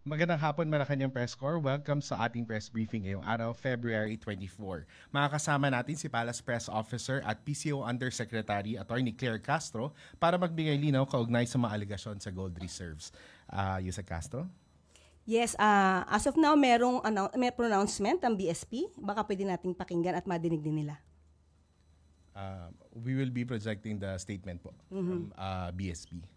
Magandang hapon, Malacanang Press Corps. Welcome sa ating press briefing ngayong araw, February 24. Makakasama natin si Palace Press Officer at PCO Undersecretary Attorney Claire Castro para magbigay linaw kaugnay sa mga alegasyon sa gold reserves. Yusek Castro? Yes, as of now, may pronouncement ang BSP. Baka pwede nating pakinggan at madinig din nila. We will be projecting the statement po from BSP.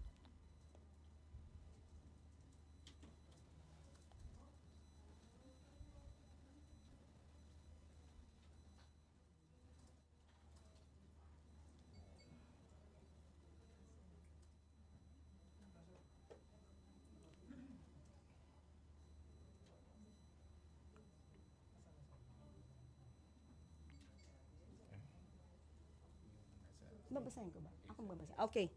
Babasahin ko ba? Ako babasa. Okay.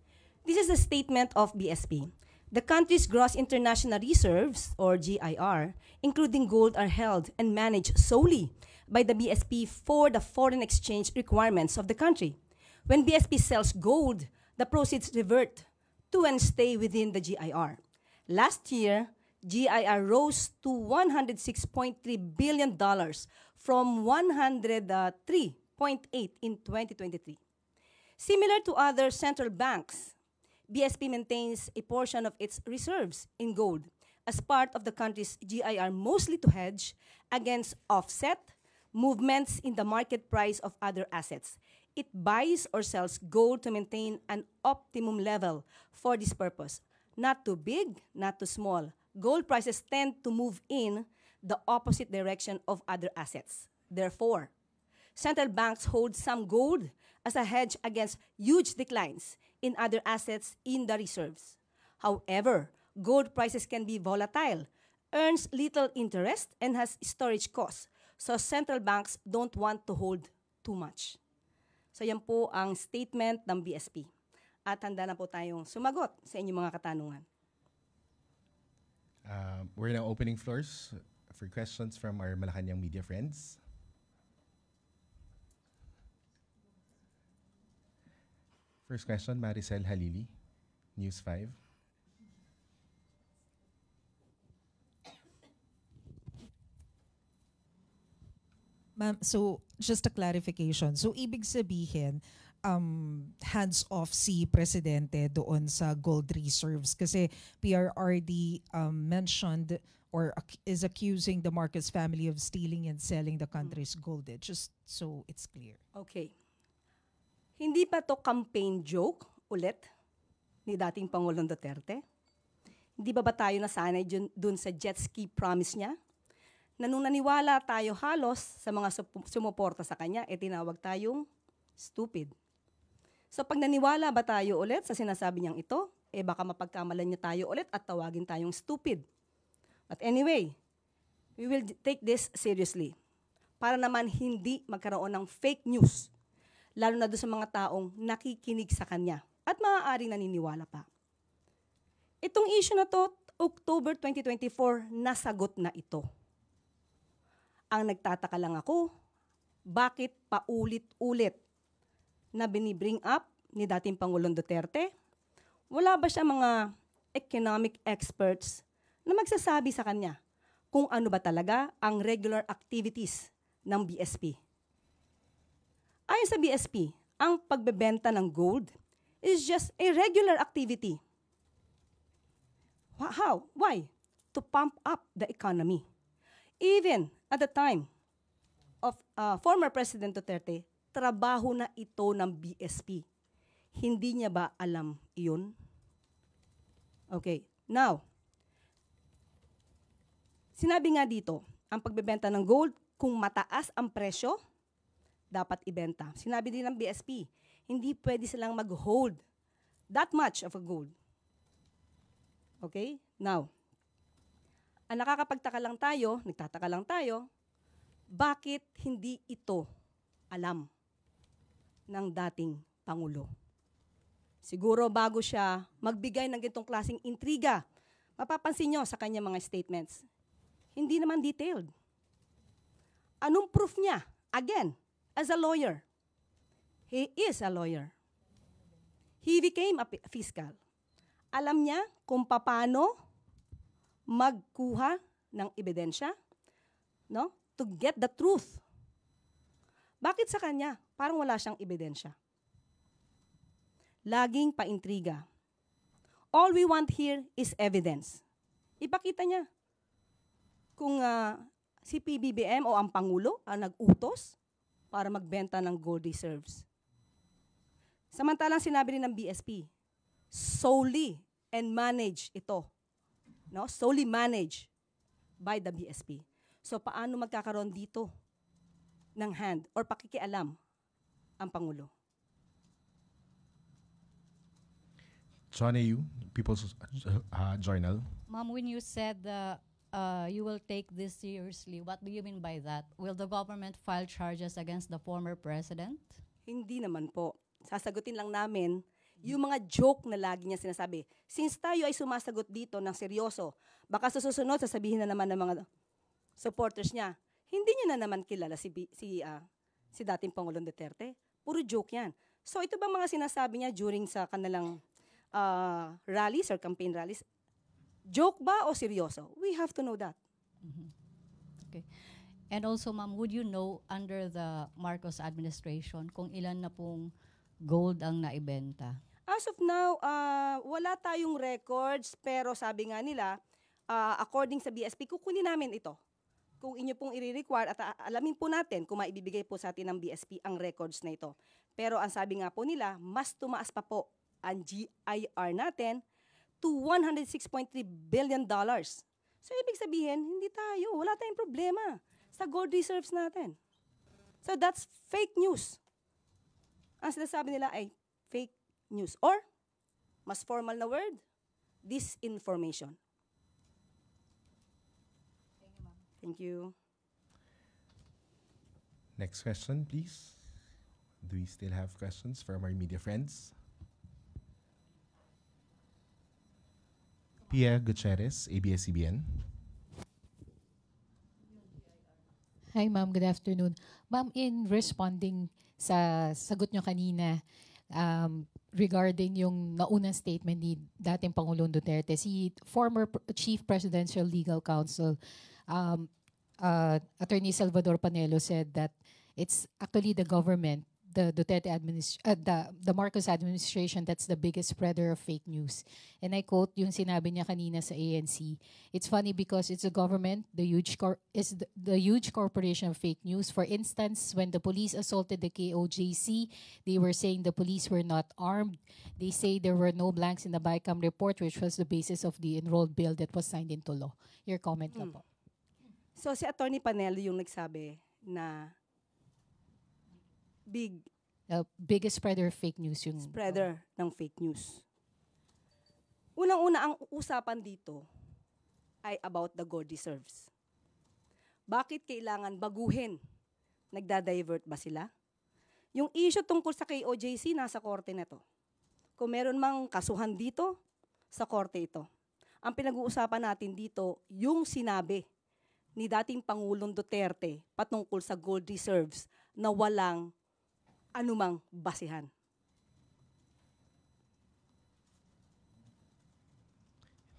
This is a statement of BSP. The country's gross international reserves, or GIR, including gold, are held and managed solely by the BSP for the foreign exchange requirements of the country. When BSP sells gold, the proceeds revert to and stay within the GIR. Last year, GIR rose to $106.3 billion from $103.8 in 2023. Similar to other central banks, BSP maintains a portion of its reserves in gold as part of the country's GIR, mostly to hedge against offset movements in the market price of other assets. It buys or sells gold to maintain an optimum level for this purpose. Not too big, not too small. Gold prices tend to move in the opposite direction of other assets. Therefore, central banks hold some gold as a hedge against huge declines in other assets in the reserves. However, gold prices can be volatile, earns little interest, and has storage costs. So central banks don't want to hold too much. So yan po ang statement ng BSP. At handa na po tayong sumagot sa inyong mga katanungan. We're now opening floors for questions from our Malacanang media friends. First question, Maricel Halili, News 5. Ma'am, so just a clarification. So ibig sabihin, hands-off si Presidente doon sa gold reserves kasi PRRD mentioned or is accusing the Marcos family of stealing and selling the country's gold. Just so it's clear. Okay. Hindi pa to campaign joke ulit ni dating Pangulong Duterte? Hindi ba tayo nasanay dun sa jet ski promise niya? Na nung naniwala tayo halos sa mga sumuporta sa kanya, tinawag tayong stupid. So pag naniwala ba tayo ulit sa sinasabi niyang ito, baka mapagkamalan niya tayo ulit at tawagin tayong stupid. But anyway, we will take this seriously para naman hindi magkaroon ng fake news, lalo na doon sa mga taong nakikinig sa kanya at maaaring naniniwala pa. Itong issue na to, October 2024, nasagot na ito. Ang nagtataka lang ako, bakit paulit-ulit na binibring up ni dating Pangulong Duterte? Wala ba siya mga economic experts na magsasabi sa kanya kung ano ba talaga ang regular activities ng BSP? Ayon sa BSP, ang pagbebenta ng gold is just a regular activity. How? Why? To pump up the economy. Even at the time of former President Duterte, trabaho na ito ng BSP. Hindi niya ba alam iyon? Okay, now, sinabi nga dito, ang pagbebenta ng gold, kung mataas ang presyo, dapat ibenta. Sinabi din ng BSP, hindi pwede silang mag-hold that much of a gold. Okay? Now, ang nagtataka lang tayo, bakit hindi ito alam ng dating Pangulo? Siguro bago siya magbigay ng ganitong klaseng intriga, mapapansin nyo sa kanya mga statements, hindi naman detailed. Anong proof niya? Again, as a lawyer. He is a lawyer. He became a fiscal. Alam niya kung paano magkuha ng ebidensya, no? To get the truth. Bakit sa kanya? Parang wala siyang ebidensya. Laging paintriga. All we want here is evidence. Ipakita niya kung si PBBM o ang Pangulo ang nag-utos para magbenta ng gold reserves. Samantalang sinabi rin ng BSP, solely and manage ito. No? Solely managed by the BSP. So paano magkakaroon dito ng hand or pakikialam ang Pangulo? John A.U., People's Journal. Ma'am, when you said you will take this seriously, what do you mean by that? Will the government file charges against the former president? Hindi naman po. Sasagutin lang namin yung mga joke na lagi niya sinasabi. Since tayo ay sumasagot dito ng seryoso, baka sa susunod sasabihin na naman ng mga supporters niya, hindi niya na naman kilala si dating Pangulong Duterte. Puro joke yan. So ito bang mga sinasabi niya during sa kanilang rallies or campaign rallies, joke ba o seryoso? We have to know that. Okay. And also, ma'am, would you know under the Marcos administration kung ilan na pong gold ang naibenta? As of now, wala tayong records, pero sabi nga nila, according sa BSP, kukunin namin ito. Kung inyo pong i-require at alamin po natin kung maibibigay po sa atin ng BSP ang records na ito. Pero ang sabi nga po nila, mas tumaas pa po ang GIR natin to $106.3 billion. So, ibig sabihin, hindi tayo, wala tayong problema sa gold reserves natin. So, that's fake news. Ang sinasabi nila ay fake news. Or, mas formal na word, disinformation. Thank you. Next question, please. Do we still have questions from our media friends? Pia Gutierrez, ABS-CBN. Hi ma'am, good afternoon. Ma'am, in responding sa sagot nyo kanina regarding yung naunang statement ni dating Pangulong Duterte, si former Chief Presidential Legal Counsel, Attorney Salvador Panelo said that it's actually the government, the Duterte the Marcos administration that's the biggest spreader of fake news. And I quote yung sinabi niya kanina sa ANC. It's funny because it's the government, the huge corporation of fake news. For instance, when the police assaulted the KOJC, they were saying the police were not armed. They say there were no blanks in the BICAM report, which was the basis of the enrolled bill that was signed into law. Your comment lang po. So, si Attorney Panelo yung nagsabi na biggest spreader of fake news yung spreader ng fake news. Unang-una, ang usapan dito ay about the gold reserves. Bakit kailangan baguhin? Nagda-divert ba sila? Yung issue tungkol sa KOJC, nasa korte na to. Kung meron mang kasuhan dito, sa korte ito. Ang pinag-uusapan natin dito, yung sinabi ni dating Pangulong Duterte patungkol sa gold reserves na walang anumang basihan.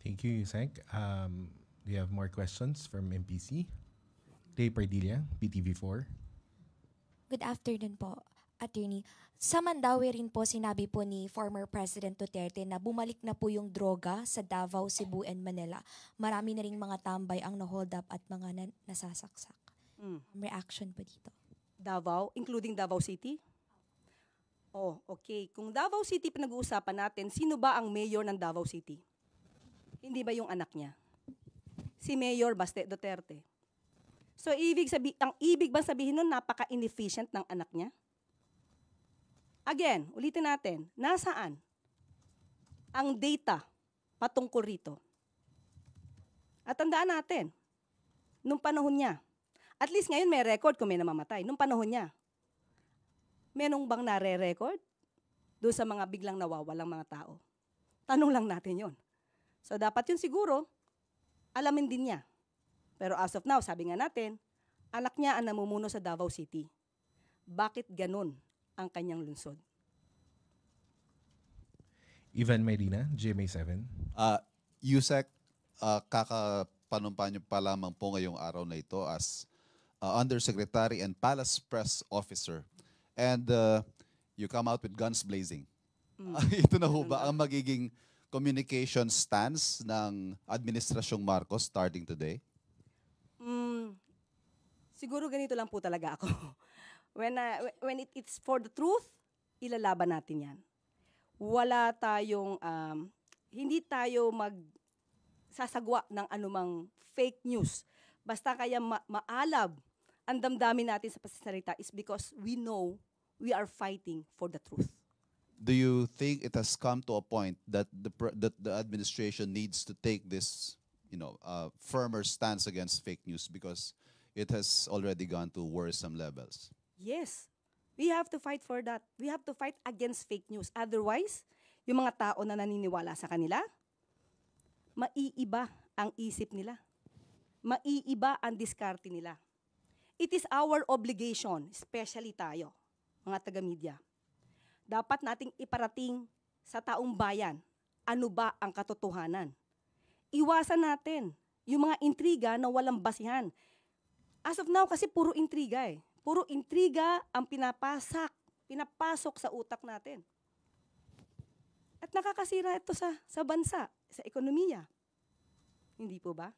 Thank you, Yusek. Do you have more questions from MPC? Ray Pardilla, PTV4. Good afternoon po, Attorney. Sa Mandaue rin po sinabi po ni former President Duterte na bumalik na po yung droga sa Davao, Cebu, and Manila. Marami na ring mga tambay ang na-hold up at mga nasasaksak. Reaction po dito. Davao, including Davao City? Oh, okay. Kung Davao City pinag-uusapan natin, sino ba ang mayor ng Davao City? Hindi ba yung anak niya? Si Mayor Baste Duterte. So, ang ibig bang sabihin nun, napaka-inefficient ng anak niya? Again, ulitin natin, nasaan ang data patungkol rito? At tandaan natin, nung panahon niya, at least ngayon may record kung may namamatay, nung panahon niya, menong bang nare-record doon sa mga biglang nawawalang mga tao? Tanong lang natin yon. So, dapat yun siguro, alamin din niya. Pero as of now, sabi nga natin, anak niya ang namumuno sa Davao City. Bakit ganun ang kanyang lungsod? Ivan Marina, GMA7. Yusek, kakapanumpa niyo pa lamang po ngayong araw na ito as Undersecretary and Palace Press Officer. And you come out with guns blazing. Ito na ho ba ang magiging communication stance ng Administrasyong Marcos starting today? Siguro ganito lang po talaga ako. When it's for the truth, ilalaban natin yan. Wala tayong, hindi tayo magsasagwa ng anumang fake news. Basta kaya maalab ang damdamin natin sa pasasalita is because we know we are fighting for the truth. Do you think it has come to a point that the administration needs to take this, firmer stance against fake news because it has already gone to worrisome levels? Yes. We have to fight for that. We have to fight against fake news. Otherwise, yung mga tao na naniniwala sa kanila, maiiba ang isip nila. Maiiba ang diskarte nila. It is our obligation, especially tayo, mga taga-media. Dapat nating iparating sa taong bayan, ano ba ang katotohanan. Iwasan natin yung mga intriga na walang basihan. As of now, kasi puro intriga eh. Puro intriga ang pinapasok sa utak natin. At nakakasira ito sa bansa, sa ekonomiya. Hindi po ba?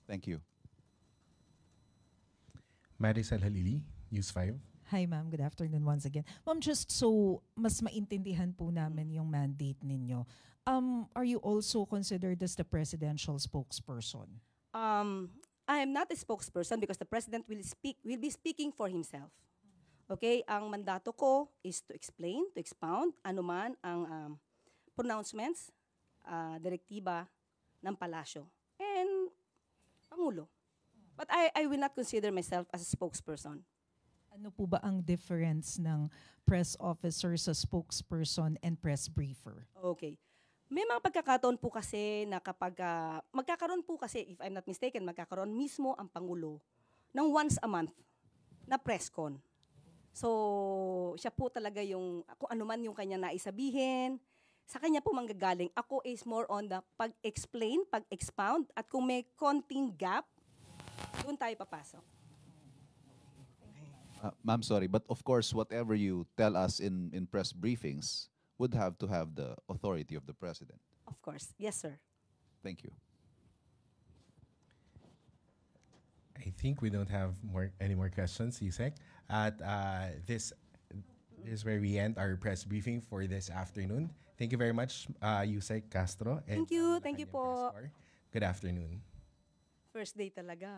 Thank you. Maricel Halili, News 5. Hi ma'am, good afternoon once again. Ma'am, just so mas maintindihan po namin yung mandate ninyo, are you also considered as the presidential spokesperson? I am not a spokesperson because the president will be speaking for himself. Okay, ang mandato ko is to explain, to expound anuman ang pronouncements, direktiba ng palasyo and Pangulo. But I will not consider myself as a spokesperson. Ano po ba ang difference ng press officer sa spokesperson and press briefer? Okay. May mga pagkakataon po kasi na kapag magkakaroon po kasi, if I'm not mistaken, magkakaroon mismo ang Pangulo ng once a month na press con. So, siya po talaga yung, kung ano man yung kanya naisabihin, sa kanya po manggagaling. Ako is more on the pag-explain, pag-expound, at kung may konting gap, doon tayo papasok. Ma'am, sorry, but of course, whatever you tell us in press briefings would have to have the authority of the president. Of course. Yes, sir. Thank you. I think we don't have any more questions, Yusek. At this is where we end our press briefing for this afternoon. Thank you very much, Yusek Castro. And, Thank you. Thank you Malacanang Press po. Corps. Good afternoon. First day talaga.